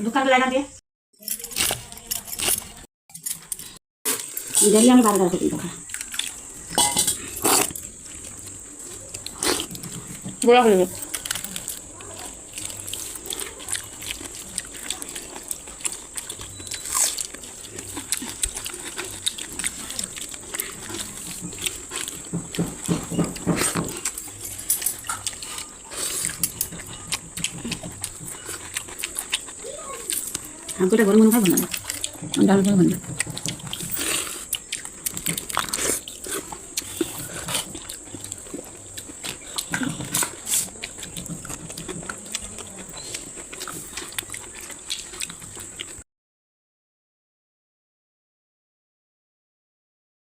दुकान लाना दे इधर ही हम बाहर कर सकते हैं गोळा करूया हम तो घर में काय बनणार डाल काय बनणार